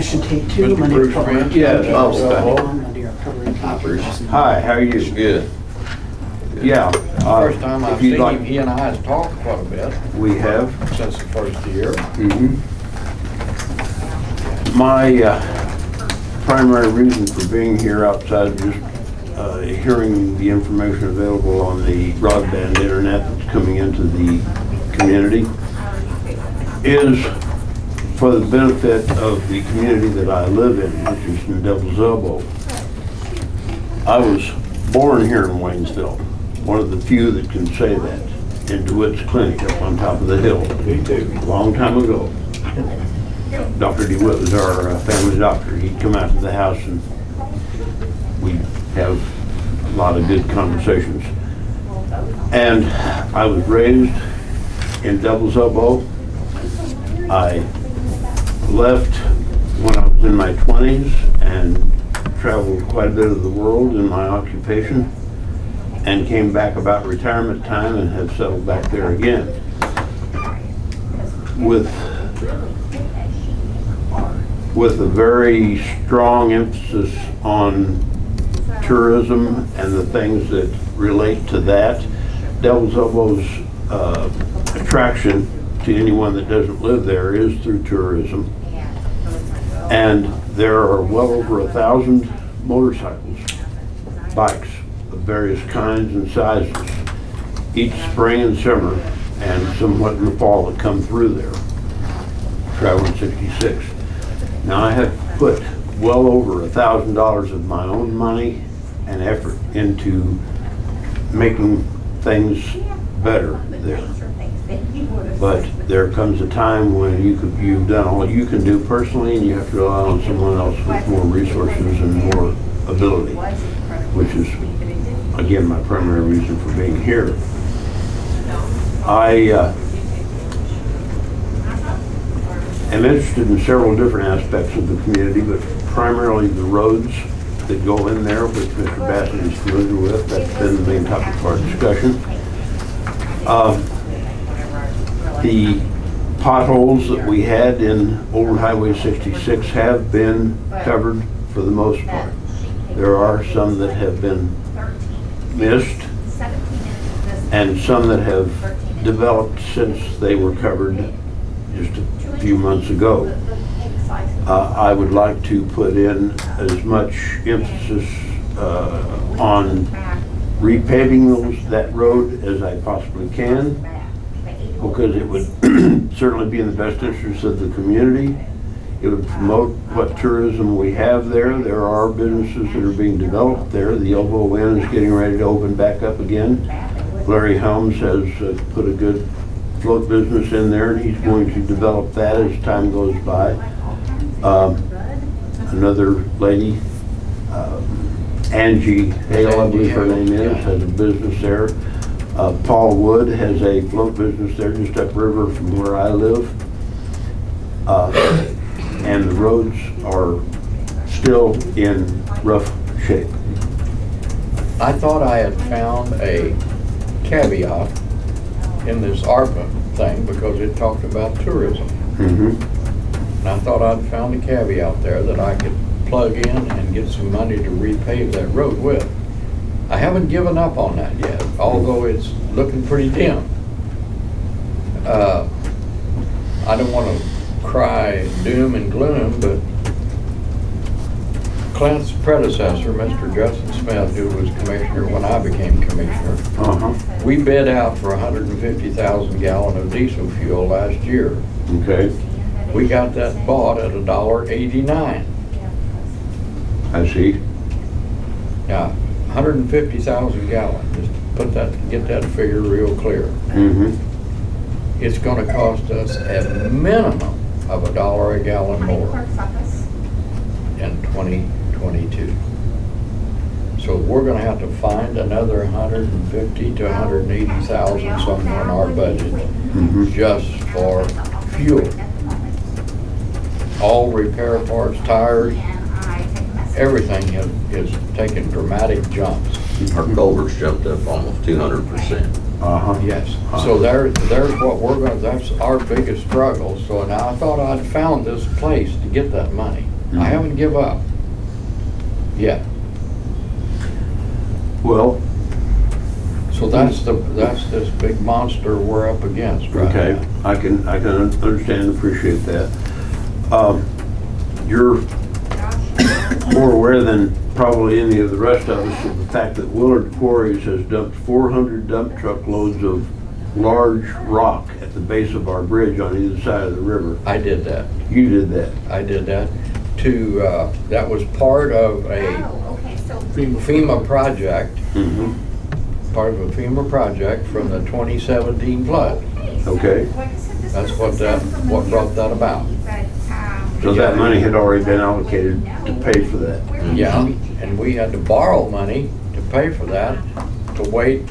Commission take two, Mr. Monday. Bruce October Grant? Yeah. October Oh, okay. 1, Monday, October 18th, Hi, Bruce. 2009. Hi, how are you? Good. Yeah. First time I've if you'd seen like- him, he and I have talked quite a bit We have. since the first year. My primary reason for being here outside of just hearing the information available on the broadband internet that's coming into the community is for the benefit of the community that I live in, which is in Devil's Elbow. I was born here in Waynesville, one of the few that can say that, in DeWitt's Clinic up on top of the hill. Me too. A long time ago. Dr. DeWitt was our family doctor. He'd come out to the house and we'd have a lot of good conversations. And I was raised in Devil's Elbow. I left when I was in my 20s and traveled quite a bit of the world in my occupation and came back about retirement time and have settled back there again. With a very strong emphasis on tourism and the things that relate to that. Devil's Elbow's attraction to anyone that doesn't live there is through tourism. And there are well over 1,000 motorcycles, bikes of various kinds and sizes, each spring and summer, and somewhat in the fall that come through there, traveling 66. Now I have put well over $1,000 of my own money and effort into making things better there. But there comes a time when you've done all you can do personally and you have to rely on someone else with more resources and more ability, which is, again, my primary reason for being here. I am interested in several different aspects of the community, but primarily the roads that go in there, which Mr. Bassett is familiar with. That's been the main topic of our discussion. The potholes that we had in Old Highway 66 have been covered for the most part. There are some that have been missed and some that have developed since they were covered just a few months ago. I would like to put in as much emphasis on repaving that road as I possibly can, because it would certainly be in the best interest of the community. It would promote what tourism we have there. There are businesses that are being developed there. The Elbow Inn is getting ready to open back up again. Larry Helms has put a good float business in there, and he's going to develop that as time goes by. Another lady, Angie Hale, I believe her name is, has a business there. Paul Wood has a float business there just upriver from where I live. And the roads are still in rough shape. I thought I had found a caveat in this ARPA thing because it talked about tourism. And I thought I'd found a caveat there that I could plug in and get some money to repave that road with. I haven't given up on that yet, although it's looking pretty dim. I don't want to cry doom and gloom, but Clint's predecessor, Mr. Justin Smith, who was commissioner when I became commissioner, we bid out for 150,000 gallons of diesel fuel last year. Okay, We got that bought at $1.89. I see. Now, 150,000 gallons, just get that figure real clear. It's gonna cost us a minimum of $1 a gallon more in 2022. So we're gonna have to find another 150 to 180,000 somewhere in our budget just for fuel. All repair parts, tires, everything is taking dramatic jumps. Our culverts jumped up almost 200%. Uh-huh. Yes, so there's what we're gonna, that's our biggest struggle. So now I thought I'd found this place to get that money. I haven't give up yet. Well, So that's this big monster we're up against right okay, now. I can understand and appreciate that. You're more aware than probably any of the rest of us of the fact that Willard Quarries has dumped 400 dump truck loads of large rock at the base of our bridge on either side of the river. I did that. You did that. I did that that was part of a FEMA project, part of a FEMA project from the 2017 flood. Okay. That's what brought that about. So that money had already been allocated to pay for that. Yeah, and we had to borrow money to pay for that, to wait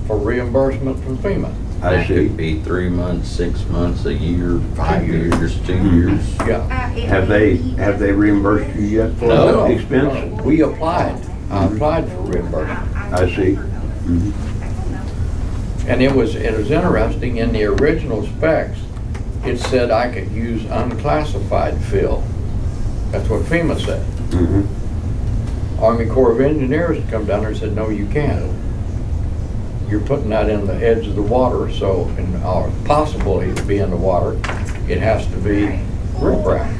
for reimbursement from FEMA. I That see. could be 3 months, 6 months, a year, 5 years, 2 years. Yeah. Have they reimbursed you yet for No. the expense? We applied. I applied for reimbursement. I see. And it was interesting, in the original specs, it said I could use unclassified fill. That's what FEMA said. Army Corps of Engineers come down there and said, no, you can't. You're putting that in the edge of the water, so, or possibly to be in the water, it has to be riprap.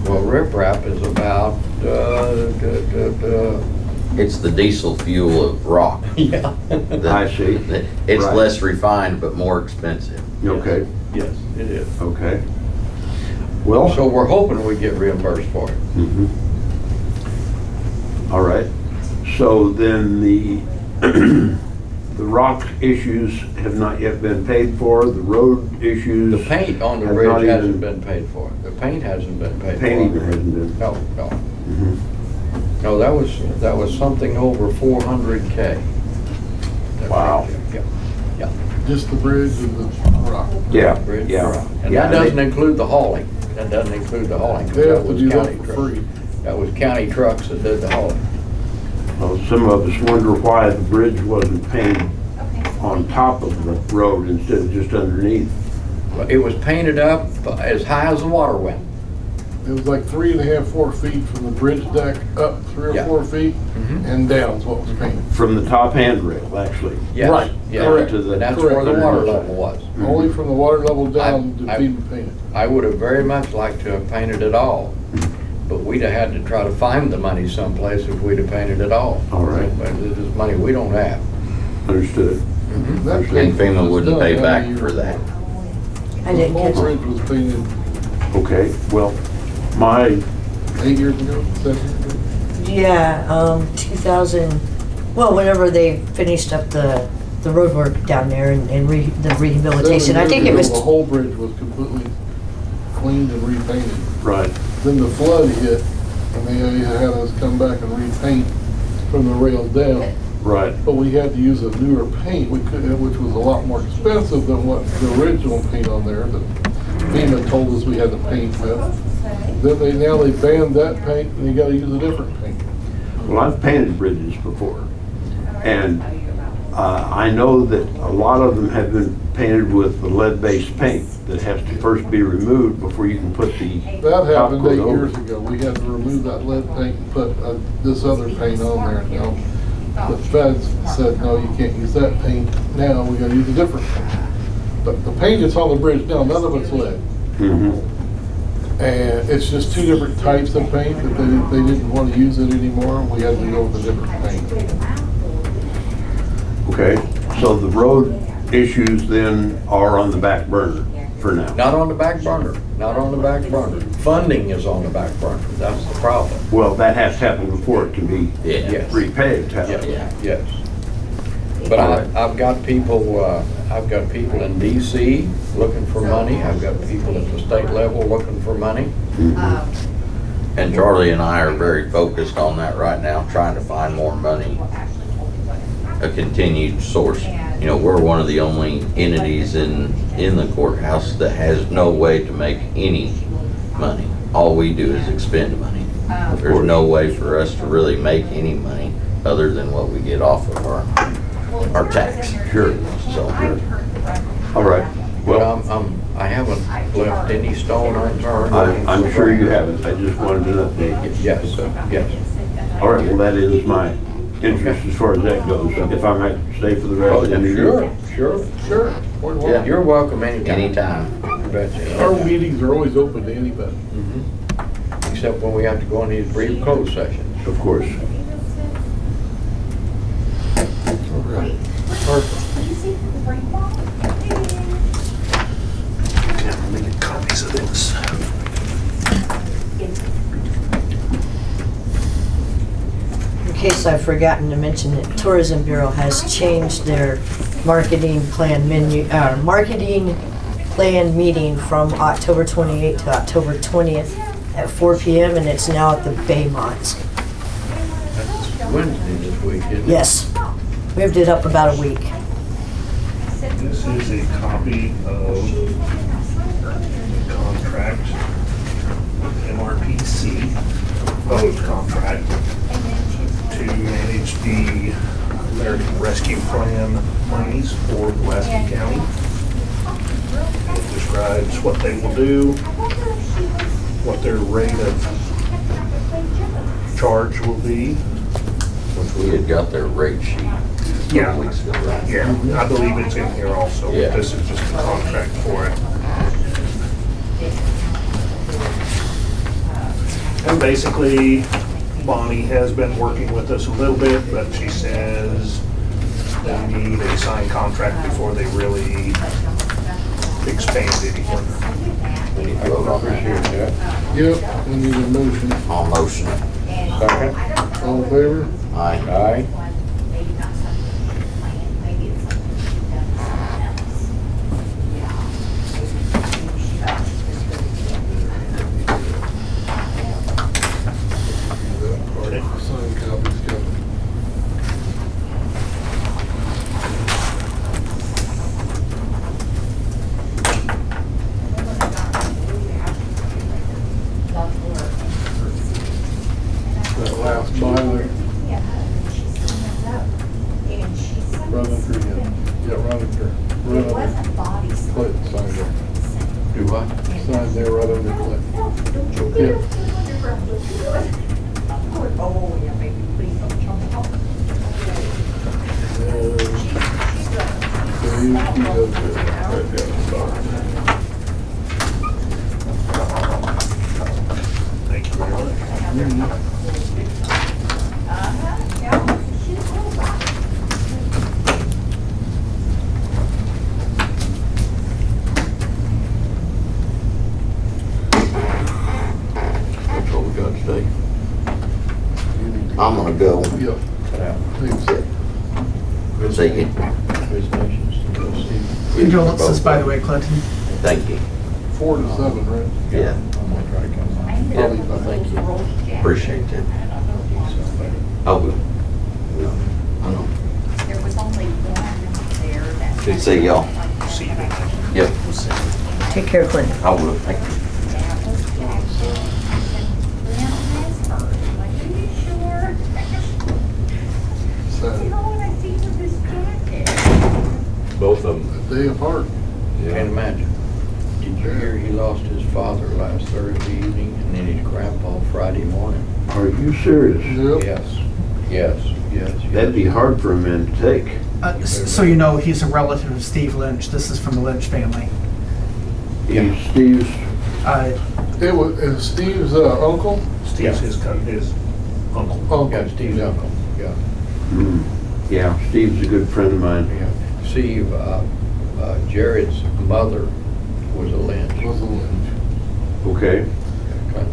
Well, riprap is about, It's the diesel fuel of rock. yeah. I see. It's Right. less refined, but more expensive. Okay, Yes, it is. okay. Well, So we're hoping we get reimbursed for it. all right. So then the the rock issues have not yet been paid for, the road issues. The paint on the have bridge not hasn't even- been paid for. The paint hasn't been paid for. Paint even hasn't been. No, no. No, that was something over 400K. Wow. Yeah, yeah. Just the bridge and the rock. Yeah, Bridge yeah. rock. And Yeah, that doesn't include the hauling. That doesn't include the hauling. 'cause They that have to was do that county for trucks. free. That was county trucks that did the hauling. Well, some of us wonder why the bridge wasn't painted on top of the road instead of just underneath. But it was painted up as high as the water went. It was like 3.5, 4 feet from the bridge deck up 3 or Yeah. 4 feet and down is what was painted. Mm-hmm. From the top handrail, actually. Yes, Right, yeah. correct. To the- And that's correct. where the water level was. Only from the water level down did I- FEMA paint it. I would have very much liked to have painted it all, but we'd have had to try to find the money someplace if we'd have painted it all. All right. But this is money we don't have. Understood. That And paint FEMA was wouldn't done pay how back many for years that. ago? I didn't The whole catch it. bridge was painted Okay, well, my, 8 years ago, 7 years ago. Yeah, 2000, well, whenever they finished up the road work down there and the rehabilitation, I 7 think years it was, ago, the whole bridge was completely cleaned and repainted. right, Then the flood hit and they had us come back and repaint from the rails down. right. But we had to use a newer paint, which was a lot more expensive than what the original paint on there that FEMA told us we had to paint with. Then now they banned that paint and you gotta use a different paint. Well, I've painted bridges before, and I know that a lot of them have been painted with the lead-based paint that has to first be removed before you can put the That top happened coat 8 over. years ago. We had to remove that lead paint and put this other paint on there now. The feds said, no, you can't use that paint now, we gotta use a different paint. But the paint that's on the bridge now, none of it's lead. Mhm. And it's just 2 different types of paint that they didn't want to use it anymore. We had to go with a different paint. Okay, so the road issues then are on the back burner for now. Not on the back burner, not on the back burner. Funding is on the back burner, that's the problem. Well, that has to happen before it can be Yeah. Yes. repaved, Yes, hasn't it? yes. But I've got people in DC looking for money. I've got people at the state level looking for money. And Charlie and I are very focused on that right now, trying to find more money, a continued source. You know, we're one of the only entities in the courthouse that has no way to make any money. All we do is expend money. There's no way for us to really make any money other than what we get off of our our tax. Sure. So, All right. Well, Well, I haven't left any stone unturned. I'm sure you haven't. I just wanted an update. Yes, yes. All right, well, that is my interest as far as that goes. If I might stay for the Oh, rest of the meeting. sure. Sure. More than Yeah. welcome. You're welcome anytime. anytime. Betcha. Our meetings are always open to anybody. Mhm. Except when we have to go in these brief closed sessions. Of course. All right. Perfect. Make copies of this. In case I've forgotten to mention it, Tourism Bureau has changed their marketing plan meeting from October 28th to October 20th at 4 p.m. and it's now at the Baymont. That's Wednesday this week, isn't it? Yes, moved it up about a week. This is a copy of the contract, MRPC, proposed contract to manage the American Rescue Plan monies for Pulaski County. It describes what they will do, what their rate of charge will be. Which we had got their rate sheet a Yeah. couple weeks ago, right? Yeah, I believe it's in here also. Yeah. This is just the contract for it. And basically, Bonnie has been working with us a little bit, but she says they need a signed contract before they really expand any further. We need to vote on that. Appreciate that. Yep, we need a motion. I'll motion it. Second? All in favor? Aye. Aye. Signed copies, Kevin. That last Myler, running through him. Yeah, running through. Right under Clint, signed there. Do what? Signed there right under Clint. Yeah. Dave, he does it right down the bottom. Thank you very much. That's what we got today. I'm gonna go. Yep, Cut out. thanks. See you. Visitations to go see. Condolences, by the way, Clinton. Thank you. 4 to 7, right? Yeah. I'm gonna try to come on. Probably about Thank you. Appreciate that. I will. I know. There was only one there that. See y'all. See you then. Yep. We'll see. Take care, Clinton. I will. Thank you. Saturday. Both of them. A day apart. Can't imagine. Did you hear he lost his father last Thursday evening and then his grandpa Friday morning? Are you serious? Yep. Yes. That'd be hard for a man to take. So you know, he's a relative of Steve Lynch. This is from the Lynch family. He's Steve's, It was Steve's uncle. Steve's his uncle. Yeah, Steve's uncle, yeah. yeah, Steve's a good friend of mine. Yeah. See, Jared's mother was a Lynch. Was a Lynch. Okay,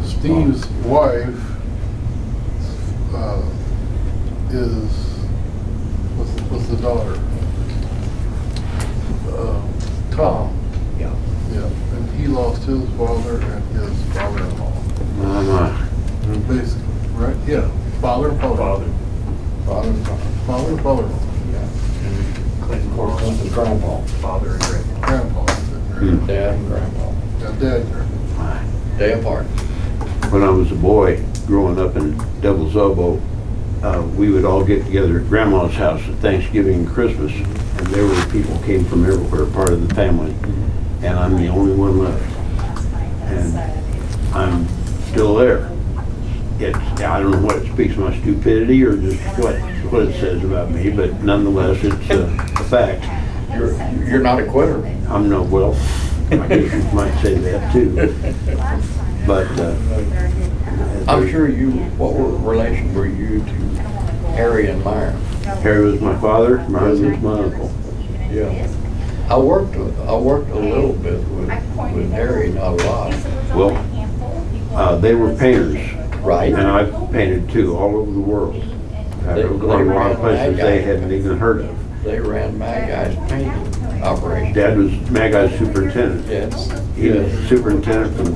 Steve's wife is was the daughter. Tom. Yeah. Yeah, and he lost his father and his father-in-law. my. Basically, right? Yeah, father and father. Father and mother. Father and father-in-law. Yeah. Clinton Of course, comes his grandpa, father and grandpa. Grandpa. dad and grandpa. Yeah, dad and grandpa. Day apart. When I was a boy, growing up in Devil's Elbow, we would all get together at Grandma's house at Thanksgiving and Christmas, and there were people came from everywhere, part of the family, and I'm the only one left. And I'm still there. I don't know what it speaks of my stupidity or just what it says about me, but nonetheless, it's a fact. You're not a quitter. I'm no, well, I guess you might say that too. But I'm sure what relation were you to Harry and Myron? Harry was my father, Myron was my uncle. Yeah. I worked a little bit with Harry, not a lot. Well, they were painters. Right. And I've painted too, all over the world. I've gone to a lot of places they hadn't even heard of. They ran Maggie's painting operation. Dad was Maggie's superintendent. Yes. He was superintendent from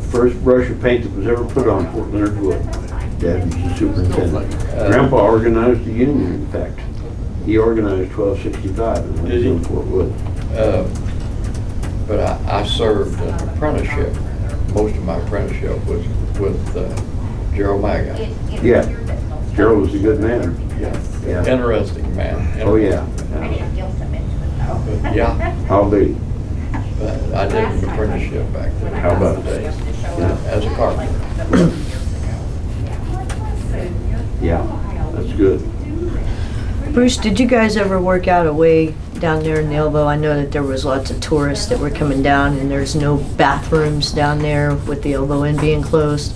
first brush of paint that was ever put on Fort Leonard Wood. Dad was the superintendent. Grandpa organized the union, in fact. He organized 1265 and lived in Fort Wood. But I served an apprenticeship. Most of my apprenticeship was with Gerald Maggie. Yeah, Gerald was a good man. Yeah. Interesting man. Oh, yeah. But yeah, I'll be. but I did an apprenticeship back then. How about that? Yeah. As a carpenter. Yeah, that's good. Bruce, did you guys ever work out a way down there in the elbow? I know that there was lots of tourists that were coming down and there's no bathrooms down there with the elbow end being closed.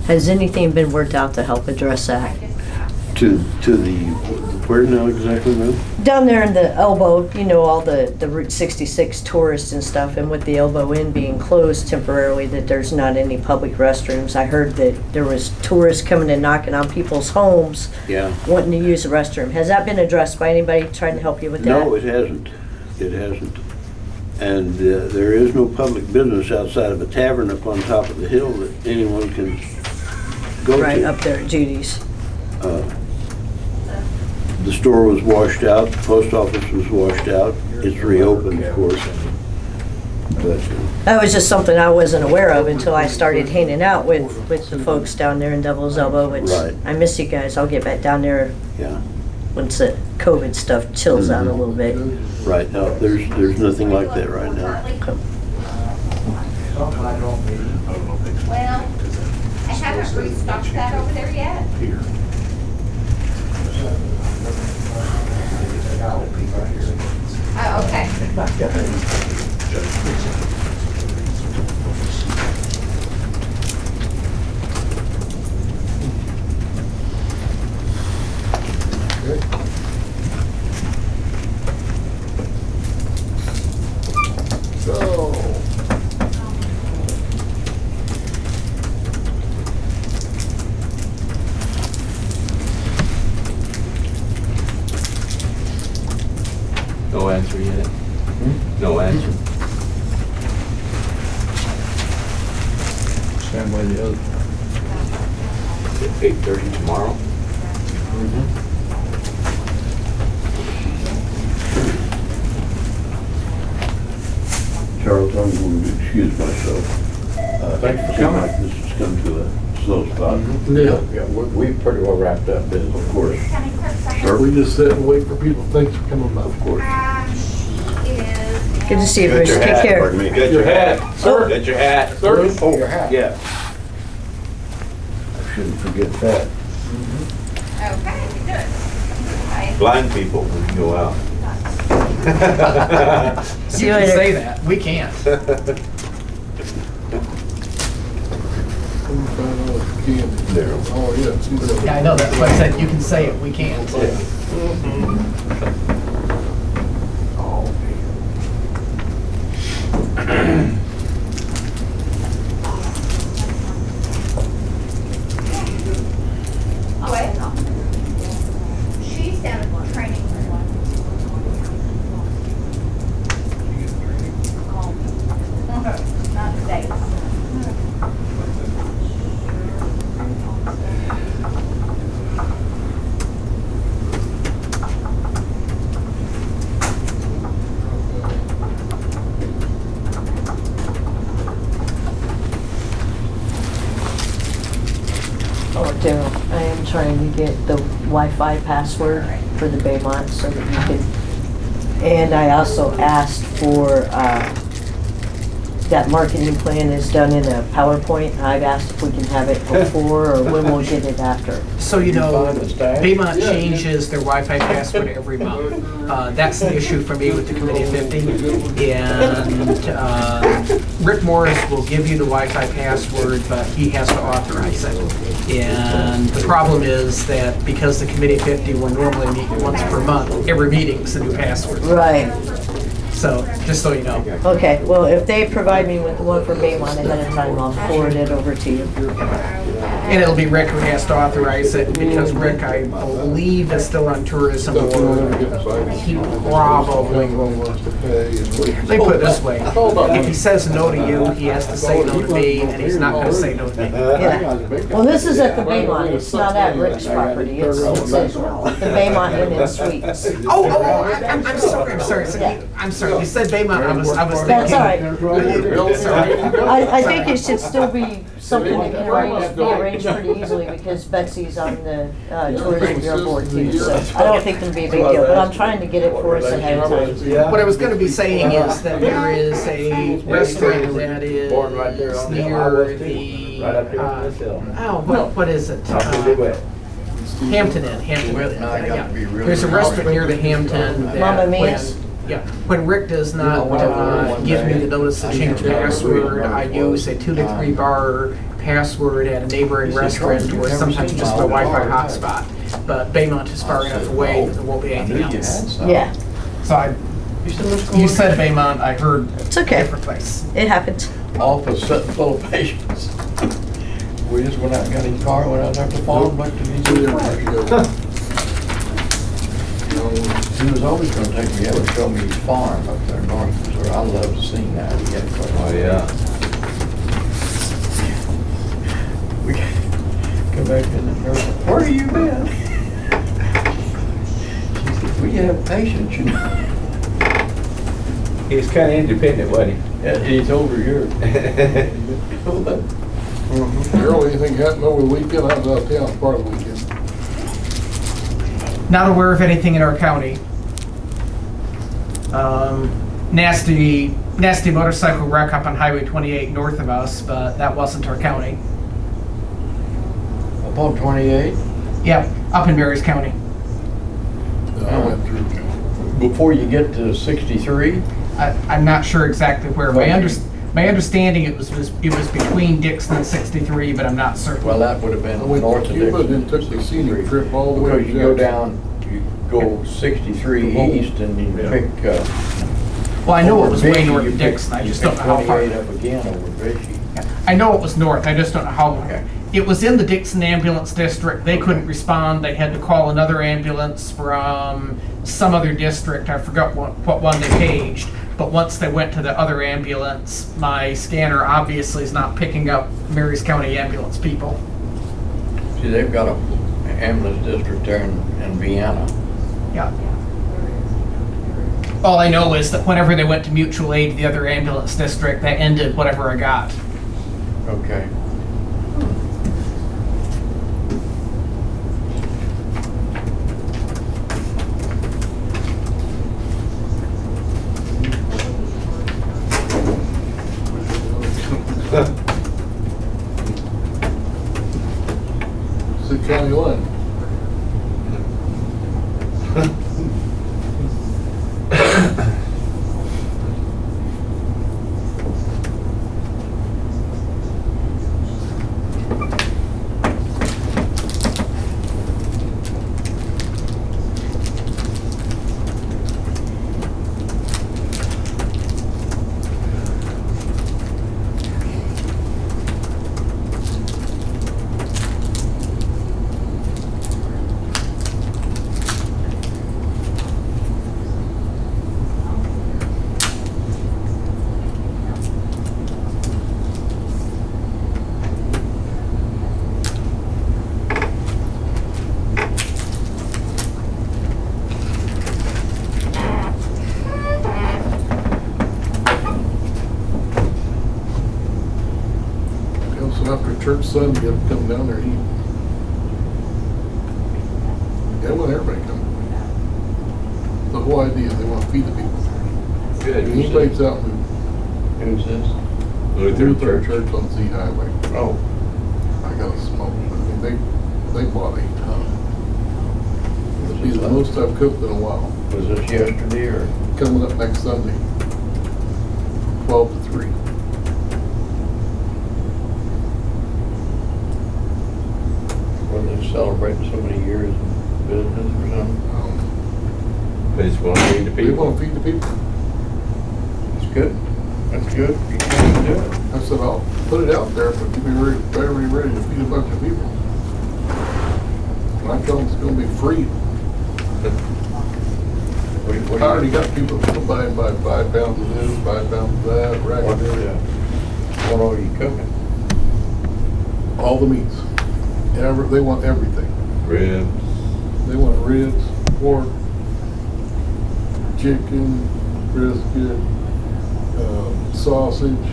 Has anything been worked out to help address that? To the, where now exactly, man? Down there in the elbow, you know, all the Route 66 tourists and stuff, and with the elbow end being closed temporarily, that there's not any public restrooms. I heard that there was tourists coming and knocking on people's homes, Yeah. wanting to use the restroom. Has that been addressed by anybody trying to help you with that? No, it hasn't. It hasn't. And there is no public business outside of a tavern up on top of the hill that anyone can go to. Right, up there at Judy's. The store was washed out, the post office was washed out. It's reopened, of course. But That was just something I wasn't aware of until I started hanging out with the folks down there in Devil's Elbow, which Right. I miss you guys. I'll get back down there yeah, once the COVID stuff chills out a little bit. right now, there's nothing like that right now. Well, I haven't restocked that over there yet. Oh, okay. No answer yet? No answer. Same way the other. 8:30 tomorrow? Charles, I'm going to excuse myself. Thanks for Seems coming. like this has come to a slow spot. Yeah, we pretty well wrapped up business. Of course. We just sit and wait for people. Thanks for coming by. Of course. Good to see you, Bruce. Take care. Pardon me. Get your hat. Sir. Get your hat. Sir? Oh, your hat. Yeah. I shouldn't forget that. Okay, good. Bye. Blind people can go out. See You you can say later. that, we can't. Come find out what you can. There. Oh, yeah. somebody else. Yeah, I know, that's why I said you can say it, we can't. She's down at the training room. Not today. Daryl, I am trying to get the Wi-Fi password for the Baymont so that you can, and I also asked for, that marketing plan is done in a PowerPoint. I've asked if we can have it before or when we'll get it after. So you know, Find the staff? Baymont changes their Wi-Fi password every month. That's the issue for me with the Committee of 50. And Rick Morris will give you the Wi-Fi password, but he has to authorize it. And the problem is that because the Committee of 50 will normally meet once per month, every meeting's a new password. Right. So, just so you know. Okay, well, if they provide me with the one for Baymont ahead of time, I'll forward it over to you. And it'll be Rick who has to authorize it, because Rick, I believe, is still on tourism board. He probably will. Let me put it this way, if he says no to you, he has to say no to me, and he's not gonna say no to me. Yeah. Well, this is at the Baymont. It's not at Rick's property. It's at the Baymont Inn and Suites. I'm sorry. I'm sorry, you said Baymont, I was thinking. That's all right. Sorry. I think it should still be something that can be arranged pretty easily because Betsy's on the tourism bureau board too. So I don't think it'll be a big deal, but I'm trying to get it for us ahead of time. What I was gonna be saying is that there is a restaurant that is near the, what is it? Hampton Inn, Hampton Inn. Yeah. There's a restaurant near the Hampton that Mama Mia's? when Rick does not give me the notice to change password, I use a 2 to 3 bar password at a neighboring restaurant or sometimes just my Wi-Fi hotspot. But Baymont is far enough away that there won't be anything else. Yeah, So you said Baymont, I heard it's okay. different place. It happens. Office sitting full of patients. We just went out and got his car, went out there to the farm, looked at his He was always gonna take me out and show me his farm up there north, so I love to see that. Oh, yeah. We come back in and go, where have you been? She said, we have patience, you know. He was kind of independent, wasn't he? Yeah, he's over here. Daryl, anything happened over the weekend? I was out of town part of the weekend. Not aware of anything in our county. Nasty motorcycle wreck up on Highway 28 north of us, but that wasn't our county. Up on 28, Yeah, up in Berries County. I went through. before you get to 63, I'm not sure exactly where. My understanding it was between Dixon and 63, but I'm not certain. well, that would have been I went north to of Cuba and Dixon. then took the scenic trip all the way to Because you go Jackson. down, you go 63 east and you pick, Well, I know it over was way Vichy, north you of pick- Dixon. I you just pick don't know how far. 28 up again over Vichy. I know it was north. I just don't know how. Okay. It was in the Dixon Ambulance District. They couldn't respond. They had to call another ambulance from some other district. I forgot what one they paged. But once they went to the other ambulance, my scanner obviously is not picking up Marys County ambulance people. See, they've got a ambulance district there in Vienna. Yeah. All I know is that whenever they went to mutual aid to the other ambulance district, that ended whatever I got. Okay. It's the county line. So after church Sunday, you have to come down there and eat. They want everybody coming. The whole idea, they want to feed the people. Good. Anybody's out in Who's this? Lutheran Church on Z Highway. Oh, I got a smoke. I mean, they bought a ton. It'll be the most I've cooked in a while. was this yesterday or? Coming up next Sunday, 12 to 3. Were they celebrating so many years of business or something? They just want to feed the They people. want to feed the people. That's good. That's good. You can do it. I said, I'll put it out there, but you better be ready to feed a bunch of people. And I tell them it's gonna be free. I already got people that come by and buy 5 pounds of this, 5 pounds of that, rack of this, What are you cooking? all the meats. They want everything. Ribs. They want ribs, pork, chicken, brisket, sausage,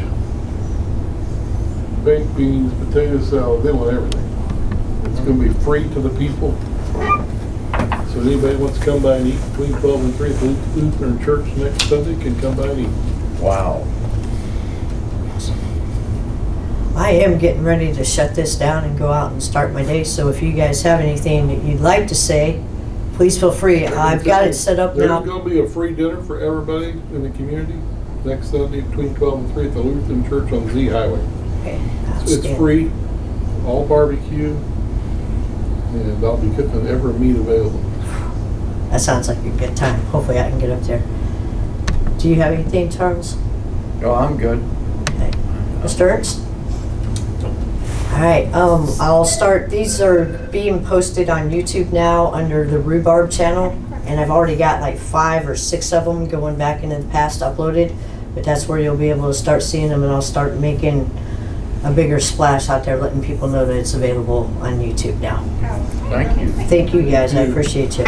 baked beans, potato salad. They want everything. It's gonna be free to the people. So anybody wants to come by and eat between 12 and 3 at the Lutheran Church next Sunday can come by and eat. Wow. I am getting ready to shut this down and go out and start my day, so if you guys have anything that you'd like to say, please feel free. I've got it set up There's now. gonna be a free dinner for everybody in the community next Sunday between 12 and 3 at the Lutheran Church on Z Highway. Okay, It's outstanding. free, all barbecue, and I'll be cooking every meat available. That sounds like a good time. Hopefully I can get up there. Do you have anything, Charles? No, I'm good. Okay. Mr. Ernst? All right, I'll start, these are being posted on YouTube now under the Rhubarb channel, and I've already got like 5 or 6 of them going back into the past uploaded, but that's where you'll be able to start seeing them, and I'll start making a bigger splash out there, letting people know that it's available on YouTube now. Thank you. Thank you guys, I appreciate you.